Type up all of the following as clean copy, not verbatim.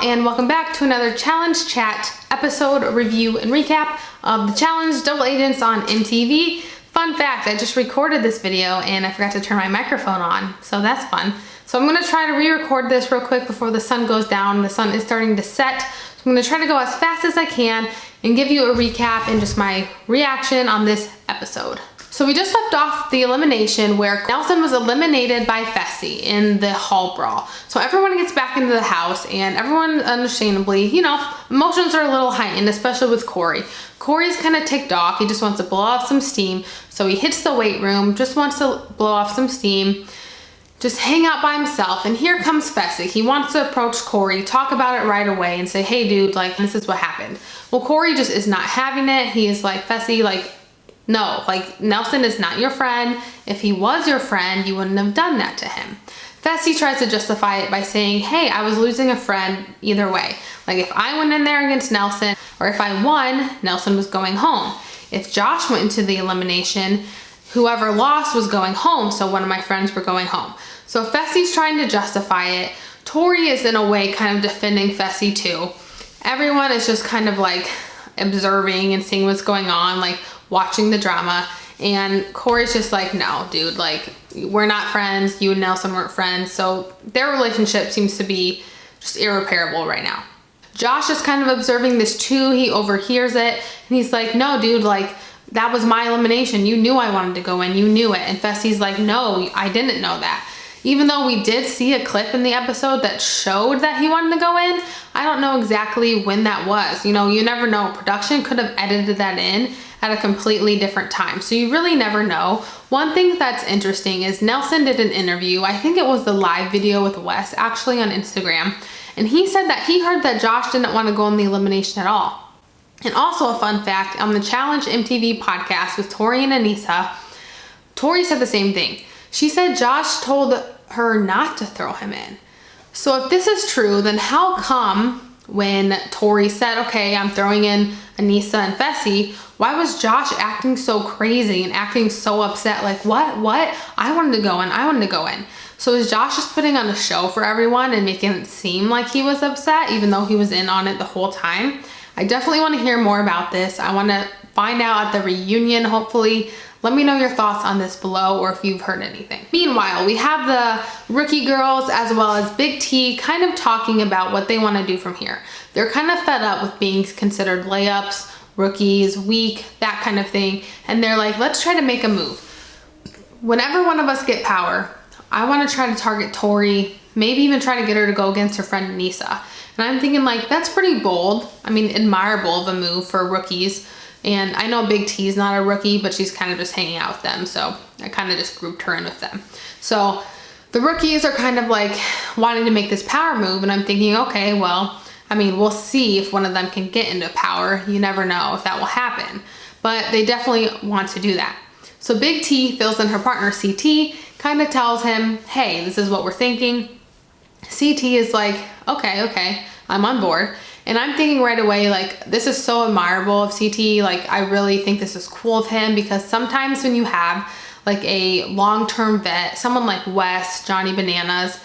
and welcome back to another challenge chat episode review and recap of the challenge Double Agents on MTV. Fun fact, I just recorded this video and I forgot to turn my microphone on, so that's fun. So I'm gonna try to re-record this real quick before the sun goes down. The sun is starting to set, so I'm gonna try to go as fast as I can and give you a recap and just my reaction on this episode. So we just left off the elimination where Nelson was eliminated by Fessy in the hall brawl. So everyone gets back into the house and everyone understandably, you know, emotions are a little heightened, especially with Corey. Corey's kind of ticked off. He just wants to blow off some steam. So he hits the weight room, just wants to blow off some steam, just hang out by himself. And here comes Fessy. He wants to approach Corey, talk about it right away and say, hey dude, like this is what happened. Well, Corey just is not having it. He is like, Fessy, like, no, like Nelson is not your friend. If he was your friend, you wouldn't have done that to him. Fessy tries to justify it by saying, hey, I was losing a friend either way. Like if I went in there against Nelson or if I won, Nelson was going home. If Josh went into the elimination, whoever lost was going home. So one of my friends were going home. So Fessy's trying to justify it. Tori is in a way kind of defending Fessy too. Everyone is just kind of like observing and seeing what's going on, like watching the drama. And Corey's just like, no, dude, like we're not friends. You and Nelson weren't friends. So their relationship seems to be just irreparable right now. Josh is kind of observing this too. He overhears it and he's like, no, dude, like that was my elimination. You knew I wanted to go in. You knew it. And Fessy's like, no, I didn't know that. Even though we did see a clip in the episode that showed that he wanted to go in, I don't know exactly when that was. You know, you never know. Production could have edited that in at a completely different time. So you really never know. One thing that's interesting is Nelson did an interview. I think it was the live video with Wes actually on Instagram. And he said that he heard that Josh didn't want to go in the elimination at all. And also a fun fact, on the Challenge MTV podcast with Tori and Anissa, Tori said the same thing. She said Josh told her not to throw him in. So if this is true, then how come when Tori said, okay, I'm throwing in Anissa and Fessy, why was Josh acting so crazy and acting so upset? Like, what? I wanted to go in. I wanted to go in. So is Josh just putting on a show for everyone and making it seem like he was upset, even though he was in on it the whole time? I definitely want to hear more about this. I want to find out at the reunion, hopefully. Let me know your thoughts on this below or if you've heard anything. Meanwhile, we have the rookie girls as well as Big T kind of talking about what they want to do from here. They're kind of fed up with being considered layups, rookies, weak, that kind of thing. And they're like, let's try to make a move. Whenever one of us get power, I want to try to target Tori, maybe even try to get her to go against her friend Anissa. And I'm thinking like, that's pretty bold. I mean, admirable of a move for rookies. And I know Big T's not a rookie, but she's kind of just hanging out with them. So I kind of just grouped her in with them. So the rookies are kind of like wanting to make this power move. And I'm thinking, okay, well, I mean, we'll see if one of them can get into power. You never know if that will happen. But they definitely want to do that. So Big T fills in her partner CT, kind of tells him, hey, this is what we're thinking. CT is like, okay, I'm on board. And I'm thinking right away, like, this is so admirable of CT. Like, I really think this is cool of him because sometimes when you have like a long-term vet, someone like Wes, Johnny Bananas,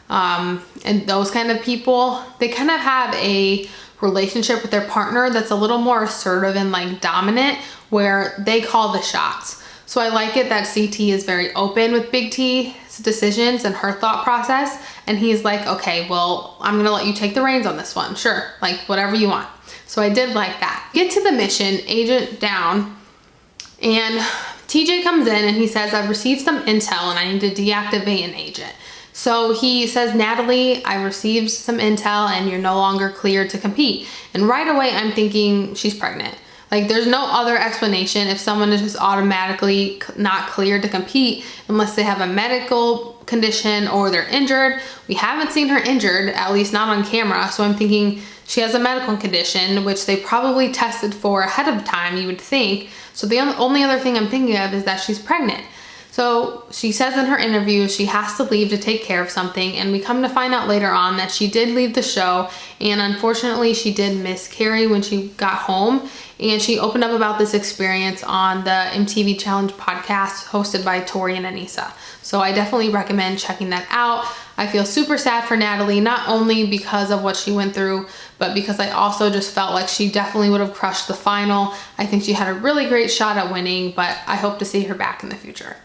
and those kind of people, they kind of have a relationship with their partner that's a little more assertive and like dominant where they call the shots. So I like it that CT is very open with Big T's decisions and her thought process. And he's like, okay, well, I'm gonna let you take the reins on this one. Sure, like whatever you want. So I did like that. Get to the mission, agent down, and TJ comes in and he says, I've received some intel and I need to deactivate an agent. So he says, Natalie, I received some intel and you're no longer cleared to compete. And right away, I'm thinking she's pregnant. Like there's no other explanation if someone is just automatically not cleared to compete unless they have a medical condition or they're injured. We haven't seen her injured, at least not on camera. So I'm thinking she has a medical condition, which they probably tested for ahead of time, you would think. So the only other thing I'm thinking of is that she's pregnant. So she says in her interview she has to leave to take care of something, and we come to find out later on that she did leave the show and unfortunately she did miscarry when she got home, and she opened up about this experience on the MTV Challenge podcast hosted by Tori and Anissa. So I definitely recommend checking that out. I feel super sad for Natalie, not only because of what she went through, but because I also just felt like she definitely would have crushed the final. I think she had a really great shot at winning, but I hope to see her back in the future.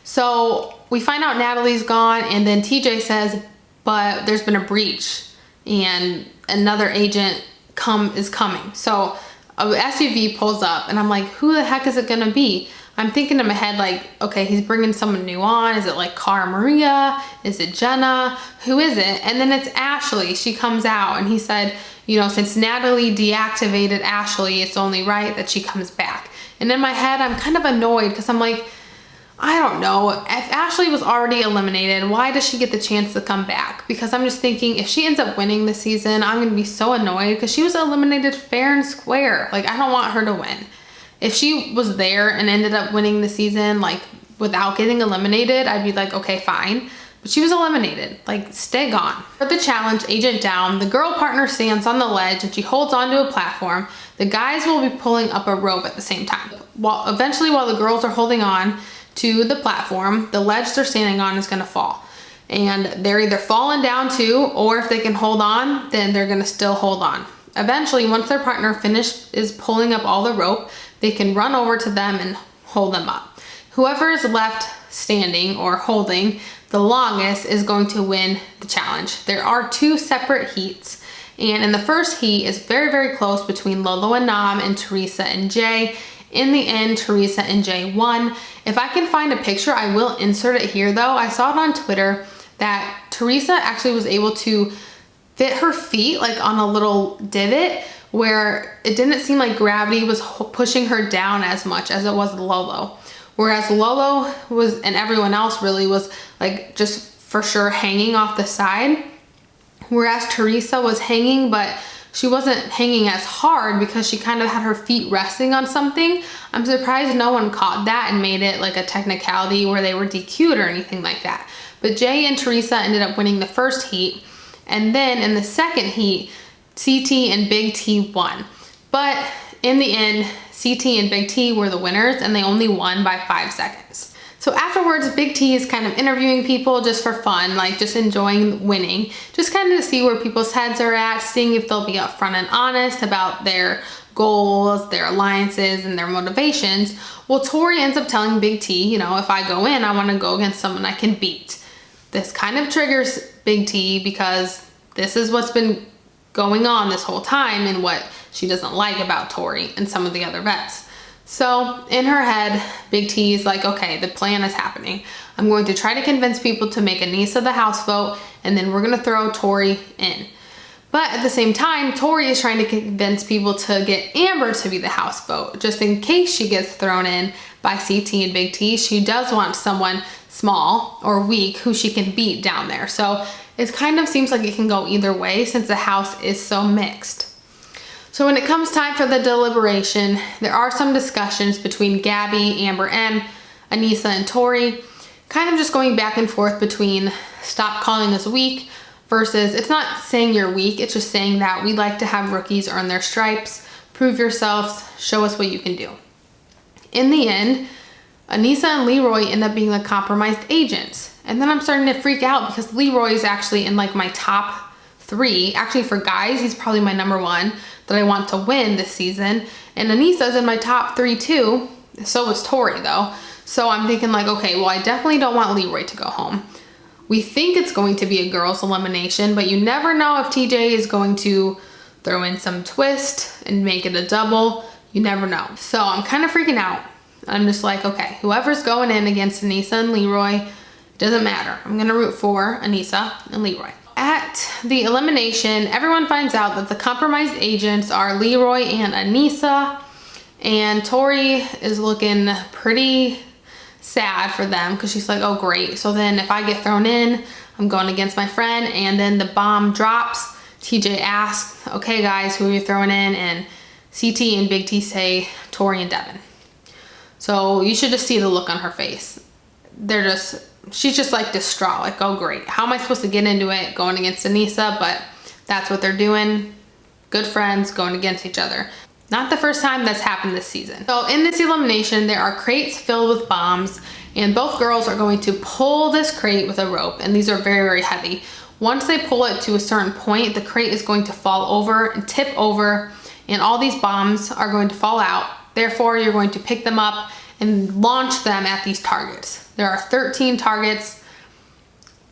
So we find out Natalie's gone, and then TJ says, but there's been a breach and another agent is coming. So a SUV pulls up and I'm like, who the heck is it gonna be? I'm thinking in my head like, okay, he's bringing someone new on. Is it like Cara Maria? Is it Jenna? Who is it? And then it's Ashley. She comes out and he said, you know, since Natalie deactivated Ashley, it's only right that she comes back. And in my head, I'm kind of annoyed because I'm like, I don't know, if Ashley was already eliminated, why does she get the chance to come back? Because I'm just thinking, if she ends up winning this season, I'm gonna be so annoyed because she was eliminated fair and square. Like, I don't want her to win. If she was there and ended up winning the season, like, without getting eliminated, I'd be like, okay, fine. But she was eliminated, like, stay gone. For the challenge, agent down, the girl partner stands on the ledge and she holds onto a platform. The guys will be pulling up a rope at the same time. Eventually, while the girls are holding on to the platform, the ledge they're standing on is gonna fall. And they're either falling down too, or if they can hold on, then they're gonna still hold on. Eventually, once their partner is pulling up all the rope, they can run over to them and hold them up. Whoever is left standing or holding the longest is going to win the challenge. There are 2 separate heats, and in the first heat is very, very close between Lolo and Nam and Teresa and Jay. In the end, Teresa and Jay won. If I can find a picture, I will insert it here though. I saw it on Twitter that Teresa actually was able to fit her feet like on a little divot where it didn't seem like gravity was pushing her down as much as it was Lolo. Whereas Lolo was, and everyone else really was like just for sure hanging off the side. Whereas Teresa was hanging, but she wasn't hanging as hard because she kind of had her feet resting on something. I'm surprised no one caught that and made it like a technicality where they were DQ'd or anything like that. But Jay and Teresa ended up winning the first heat. And then in the second heat, CT and Big T won. But in the end, CT and Big T were the winners and they only won by 5 seconds. So afterwards, Big T is kind of interviewing people just for fun, like just enjoying winning, just kind of to see where people's heads are at, seeing if they'll be upfront and honest about their goals, their alliances, and their motivations. Well, Tori ends up telling Big T, you know, if I go in, I want to go against someone I can beat. This kind of triggers Big T because this is what's been going on this whole time and what she doesn't like about Tori and some of the other vets. So in her head, Big T is like, okay, the plan is happening. I'm going to try to convince people to make Anissa the house vote, and then we're gonna throw Tori in. But at the same time, Tori is trying to convince people to get Amber to be the house vote, just in case she gets thrown in by CT and Big T. She does want someone small or weak who she can beat down there. So it kind of seems like it can go either way since the house is so mixed. So when it comes time for the deliberation, there are some discussions between Gabby, Amber M, Anissa, and Tori, kind of just going back and forth between stop calling us weak versus it's not saying you're weak, it's just saying that we like to have rookies earn their stripes, prove yourselves, show us what you can do. In the end, Anissa and Leroy end up being the compromised agents. And then I'm starting to freak out because Leroy is actually in like my top 3. Actually for guys, he's probably my number 1 that I want to win this season. And Anissa's in my top 3 too. So was Tori though. So I'm thinking like, okay, well I definitely don't want Leroy to go home. We think it's going to be a girls elimination, but you never know if TJ is going to throw in some twist and make it a double. You never know. So I'm kind of freaking out. I'm just like, okay, whoever's going in against Anissa and Leroy, doesn't matter. I'm gonna root for Anissa and Leroy. At the elimination, everyone finds out that the compromised agents are Leroy and Anissa, and Tori is looking pretty sad for them because she's like, oh great, so then if I get thrown in, I'm going against my friend. And then the bomb drops. TJ asks, okay guys, who are you throwing in? And CT and Big T say Tori and Devin. So you should just see the look on her face. She's just like distraught, like, oh great, how am I supposed to get into it going against Anissa? But That's what they're doing. Good friends going against each other. Not the first time that's happened this season. So in this elimination, there are crates filled with bombs, and both girls are going to pull this crate with a rope, and these are very, very heavy. Once they pull it to a certain point, the crate is going to fall over and tip over, and all these bombs are going to fall out. Therefore, you're going to pick them up and launch them at these targets. There are 13 targets,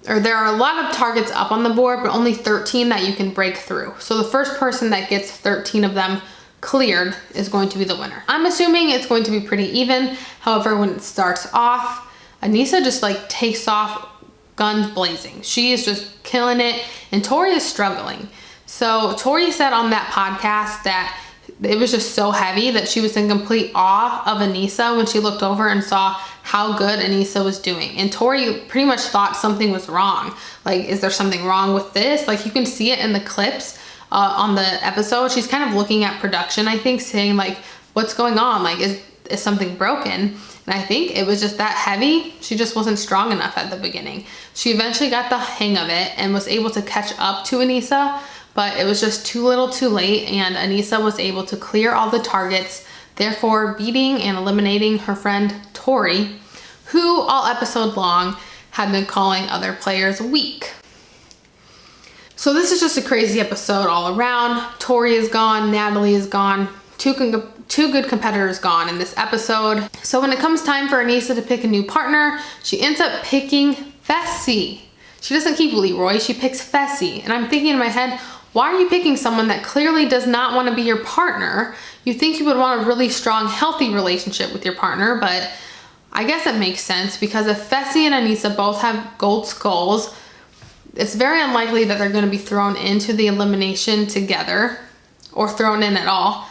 or there are a lot of targets up on the board, but only 13 that you can break through. So the first person that gets 13 of them cleared is going to be the winner. I'm assuming it's going to be pretty even. However, when it starts off, Aneesa just like takes off guns blazing. She is just killing it, and Tori is struggling. So Tori said on that podcast that it was just so heavy that she was in complete awe of Aneesa when she looked over and saw how good Aneesa was doing. And Tori pretty much thought something was wrong. Like, is there something wrong with this? Like, you can see it in the clips on the episode. She's kind of looking at production, I think, saying like, what's going on? Like, is something broken? And I think it was just that heavy. She just wasn't strong enough at the beginning. She eventually got the hang of it and was able to catch up to Aneesa, but it was just too little too late, and Aneesa was able to clear all the targets, therefore beating and eliminating her friend Tori, who all episode long had been calling other players weak. So this is just a crazy episode all around. Tori is gone, Natalie is gone, two good competitors gone in this episode. So when it comes time for Aneesa to pick a new partner, she ends up picking Fessy. She doesn't keep Leroy, she picks Fessy. And I'm thinking in my head, why are you picking someone that clearly does not want to be your partner? You think you would want a really strong, healthy relationship with your partner, but I guess it makes sense because if Fessy and Aneesa both have gold skulls, it's very unlikely that they're going to be thrown into the elimination together or thrown in at all,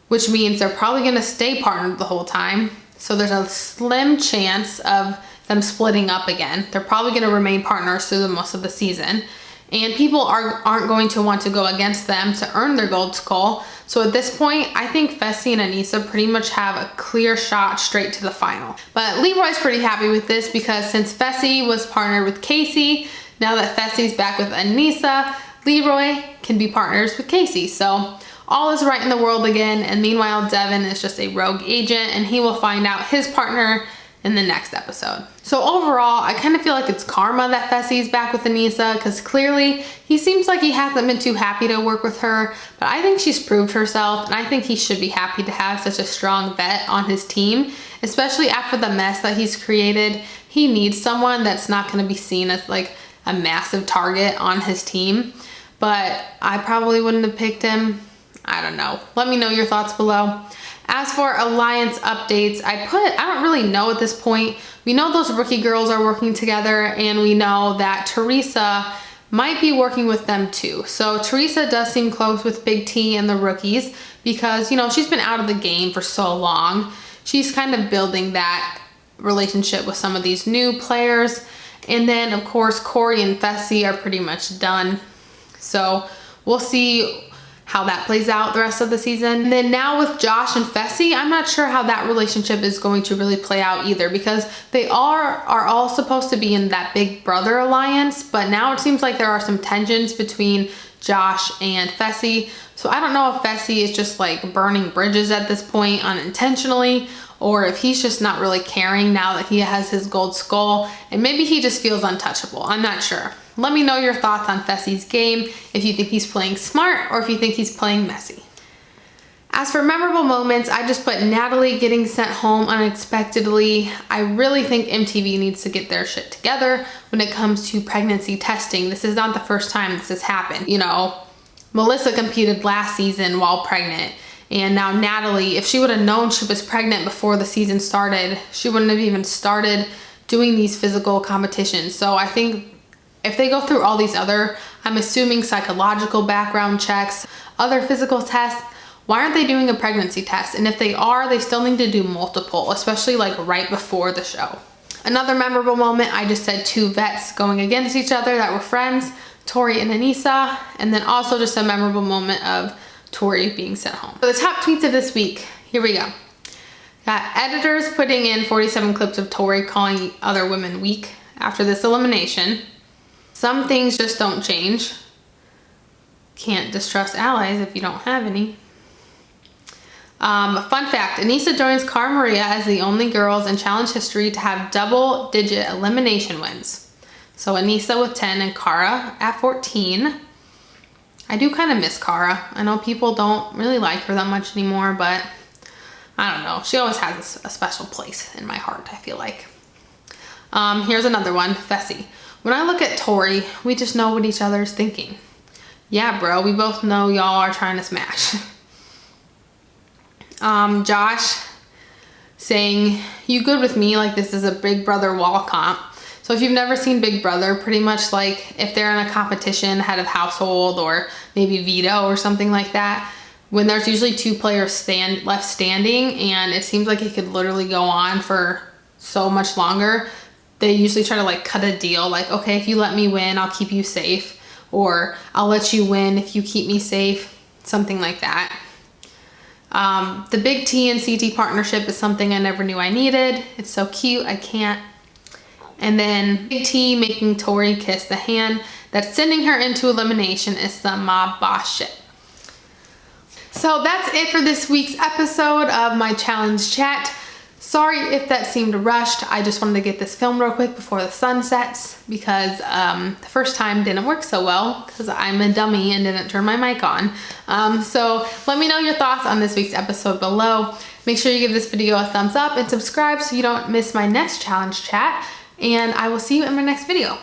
which means they're probably going to stay partnered the whole time. So there's a slim chance of them splitting up again. They're probably going to remain partners through the most of the season. And people aren't going to want to go against them to earn their gold skull. So at this point, I think Fessy and Aneesa pretty much have a clear shot straight to the final. But Leroy's pretty happy with this because since Fessy was partnered with Casey, now that Fessy's back with Aneesa, Leroy can be partners with Casey. So all is right in the world again. And meanwhile, Devin is just a rogue agent, and he will find out his partner in the next episode. So overall, I kind of feel like it's karma that Fessy's back with Aneesa, because clearly he seems like he hasn't been too happy to work with her, but I think she's proved herself, and I think he should be happy to have such a strong vet on his team, especially after the mess that he's created. He needs someone that's not going to be seen as like a massive target on his team, but I probably wouldn't have picked him. I don't know. Let me know your thoughts below. As for alliance updates, I don't really know at this point. We know those rookie girls are working together, and we know that Teresa might be working with them too. So Teresa does seem close with Big T and the rookies because, you know, she's been out of the game for so long. She's kind of building that relationship with some of these new players. And then, of course, Corey and Fessy are pretty much done. So we'll see how that plays out the rest of the season. And then now with Josh and Fessy, I'm not sure how that relationship is going to really play out either, because they are all supposed to be in that Big Brother alliance, but now it seems like there are some tensions between Josh and Fessy. So I don't know if Fessy is just like burning bridges at this point unintentionally, or if he's just not really caring now that he has his gold skull, and maybe he just feels untouchable. I'm not sure. Let me know your thoughts on Fessy's game, if you think he's playing smart or if you think he's playing messy. As for memorable moments, I just put Natalie getting sent home unexpectedly. I really think MTV needs to get their shit together when it comes to pregnancy testing. This is not the first time this has happened. You know, Melissa competed last season while pregnant, and now Natalie, if she would have known she was pregnant before the season started, she wouldn't have even started doing these physical competitions. So I think if they go through all these other, I'm assuming psychological background checks, other physical tests, why aren't they doing a pregnancy test? And if they are, they still need to do multiple, especially like right before the show. Another memorable moment, I just said two vets going against each other that were friends, Tori and Aneesa, and then also just a memorable moment of Tori being sent home. For the top tweets of this week, here we go. Got editors putting in 47 clips of Tori calling other women weak after this elimination. Some things just don't change. can't distrust allies if you don't have any. Fun fact, Anissa joins Cara Maria as the only girls in challenge history to have double-digit elimination wins. So Anissa with 10 and Cara at 14. I do kind of miss Cara. I know people don't really like her that much anymore, but I don't know. She always has a special place in my heart, I feel like. Here's another one, Fessy. When I look at Tori, we just know what each other is thinking. Yeah, bro, we both know y'all are trying to smash. Josh saying, you good with me, like this is a Big Brother wall comp. So if you've never seen Big Brother, pretty much like if they're in a competition, head of household or maybe veto or something like that, when there's usually 2 players left standing and it seems like it could literally go on for so much longer, they usually try to like cut a deal like, okay, if you let me win, I'll keep you safe, or I'll let you win if you keep me safe, something like that. The Big T and CT partnership is something I never knew I needed. It's so cute, I can't. And then Big T making Tori kiss the hand that's sending her into elimination is some mob boss shit. So that's it for this week's episode of my challenge chat. Sorry if that seemed rushed. I just wanted to get this filmed real quick before the sun sets because the first time didn't work so well because I'm a dummy and didn't turn my mic on. So let me know your thoughts on this week's episode below. Make sure you give this video a thumbs up and subscribe so you don't miss my next challenge chat. And I will see you in my next video.